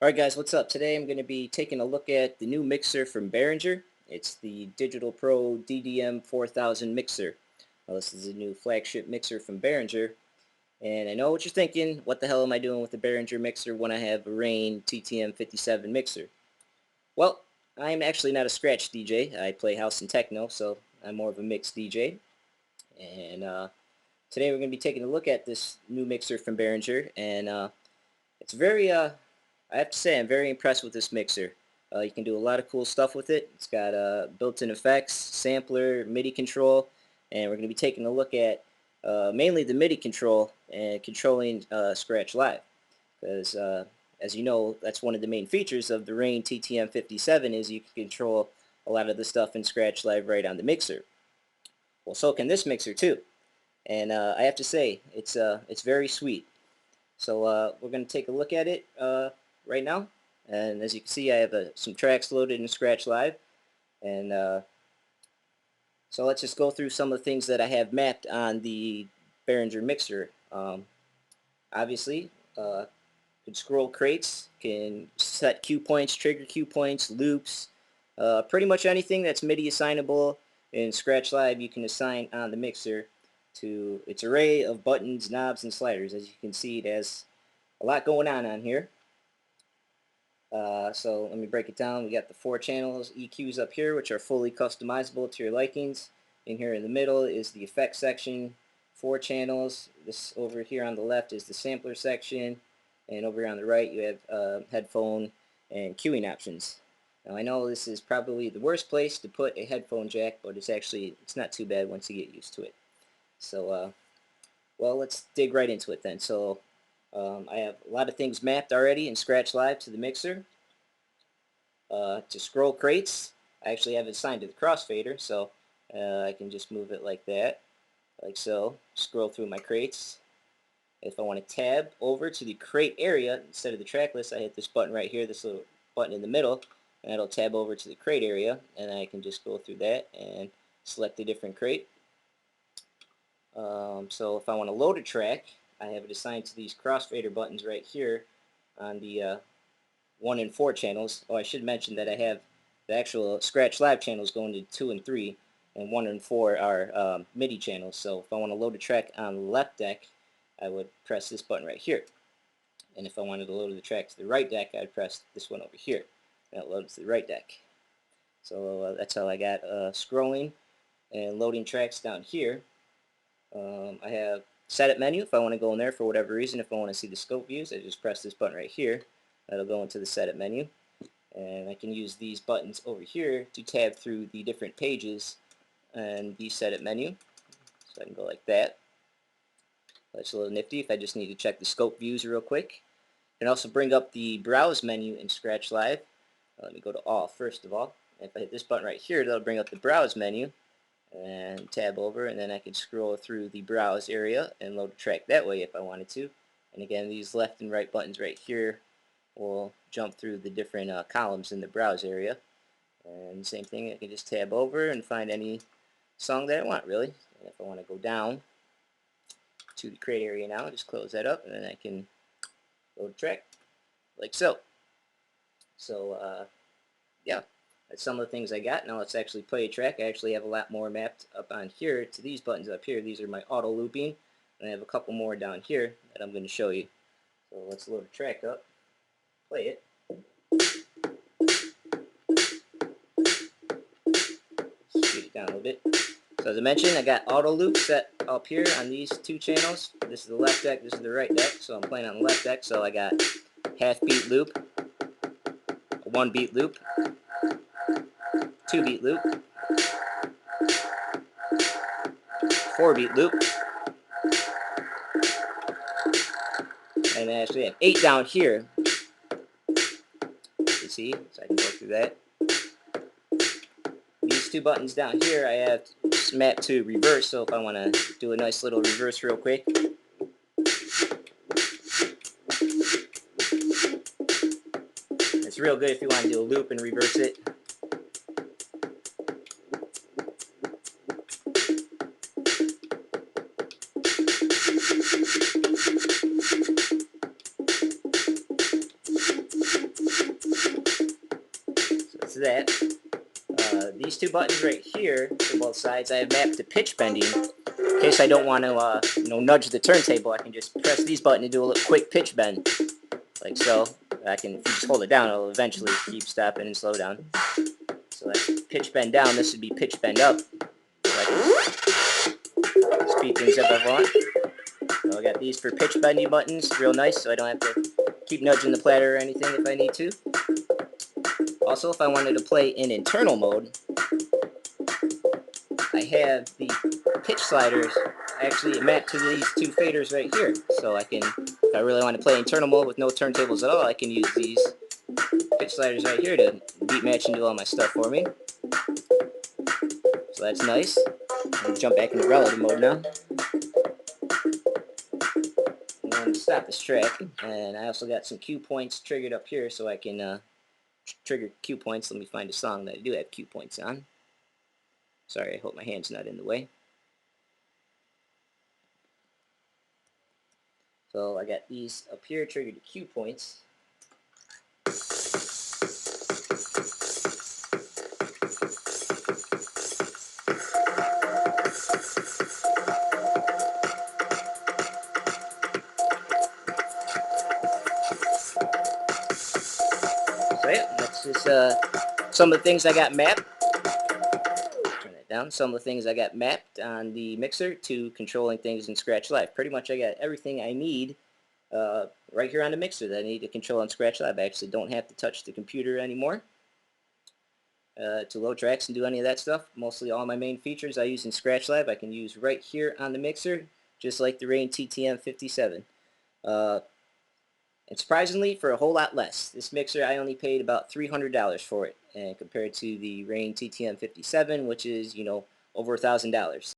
Alright guys, what's up? Today I'm going to be taking a look at the new mixer from Behringer. It's the Digital Pro DDM4000 mixer. This is a new flagship mixer from Behringer. And I know what you're thinking, what the hell am I doing with the Behringer mixer when I have a Rane TTM57 mixer? Well, I'm actually not a scratch DJ. I play house and techno, so I'm more of a mix DJ. And today we're going to be taking a look at this new mixer from Behringer. And it's very I have to say I'm very impressed with this mixer. You can do a lot of cool stuff with it. It's got built-in effects, sampler, MIDI control, and we're going to be taking a look at mainly the MIDI control and controlling ScratchLIVE. Because as you know, that's one of the main features of the Rane TTM57 is you can control a lot of the stuff in ScratchLIVE right on the mixer. Well, so can this mixer too. And I have to say, it's very sweet. So we're going to take a look at it right now, and as you can see I have some tracks loaded in ScratchLIVE, and so let's just go through some of the things that I have mapped on the Behringer mixer. Obviously can scroll crates, can set cue points, trigger cue points, loops, pretty much anything that's MIDI assignable in ScratchLIVE you can assign on the mixer to its array of buttons, knobs, and sliders. As you can see, it has a lot going on here. So let me break it down. We got the 4 channels EQs up here, which are fully customizable to your likings. In here in the middle is the effects section, 4 channels. This over here on the left is the sampler section, and over here on the right you have headphone and queuing options. Now I know this is probably the worst place to put a headphone jack, but it's not too bad once you get used to it. So well, let's dig right into it then. So I have a lot of things mapped already in ScratchLIVE to the mixer. To scroll crates, I actually have it assigned to the crossfader, so I can just move it like that, like so, scroll through my crates. If I want to tab over to the crate area instead of the track list, I hit this button right here, this little button in the middle, and it'll tab over to the crate area, and I can just go through that and select a different crate. So if I want to load a track, I have it assigned to these crossfader buttons right here on the 1 and 4 channels. Oh, I should mention that I have the actual ScratchLIVE channels going to 2 and 3, and 1 and 4 are MIDI channels. So if I want to load a track on the left deck, I would press this button right here. And if I wanted to load the track to the right deck, I'd press this one over here. That loads to the right deck. So that's how I got scrolling and loading tracks down here. I have setup menu if I want to go in there for whatever reason. If I want to see the scope views, I just press this button right here. That'll go into the setup menu, and I can use these buttons over here to tab through the different pages and the setup menu. So I can go like that. That's a little nifty if I just need to check the scope views real quick. I can also bring up the browse menu in ScratchLIVE. Let me go to all first of all. If I hit this button right here, that'll bring up the browse menu, and tab over, and then I can scroll through the browse area and load a track that way if I wanted to. And again, these left and right buttons right here will jump through the different columns in the browse area. And same thing, I can just tab over and find any song that I want, really. And if I want to go down to the crate area now, just close that up, and then I can load a track like so. So yeah, that's some of the things I got. Now let's actually play a track. I actually have a lot more mapped up on here to these buttons up here. These are my auto looping, and I have a couple more down here that I'm going to show you. So let's load a track up, play it. Speed it down a little bit. So as I mentioned, I got auto loop set up here on these 2 channels. This is the left deck, this is the right deck. So I'm playing on the left deck, so I got half beat loop, a 1 beat loop, 2 beat loop, 4 beat loop, and I actually have 8 down here. You see, so I can go through that. These 2 buttons down here I have mapped to reverse, so if I want to do a nice little reverse real quick, it's real good if you want to do a loop and reverse it. to that. These two buttons right here for both sides I have mapped to pitch bending. In case I don't want to nudge the turntable, I can just press these buttons and do a little quick pitch bend, like so. If you just hold it down, it'll eventually keep stopping and slow down. So that's pitch bend down. This would be pitch bend up. So I can speed things up if I want. So I got these for pitch bending buttons, real nice, so I don't have to keep nudging the platter or anything if I need to. Also, if I wanted to play in internal mode, I have the pitch sliders actually mapped to these two faders right here. So I can, if I really want to play internal mode with no turntables at all, I can use these pitch sliders right here to beat match and do all my stuff for me. So that's nice. I'm going to jump back into relative mode now. I'm going to stop this track, and I also got some cue points triggered up here so I can trigger cue points. Let me find a song that I do have cue points on. Sorry, I hope my hand's not in the way. So I got these up here triggered to cue points. So yeah, that's just some of the things I got mapped. Turn that down. Some of the things I got mapped on the mixer to controlling things in ScratchLIVE. Pretty much I got everything I need right here on the mixer that I need to control on ScratchLIVE. I actually don't have to touch the computer anymore to load tracks and do any of that stuff. Mostly all my main features I use in ScratchLIVE I can use right here on the mixer, just like the Rane DDM4000. And surprisingly, for a whole lot less. This mixer, I only paid about $300 for it, and compared to the Rane DDM4000, which is, over $1,000.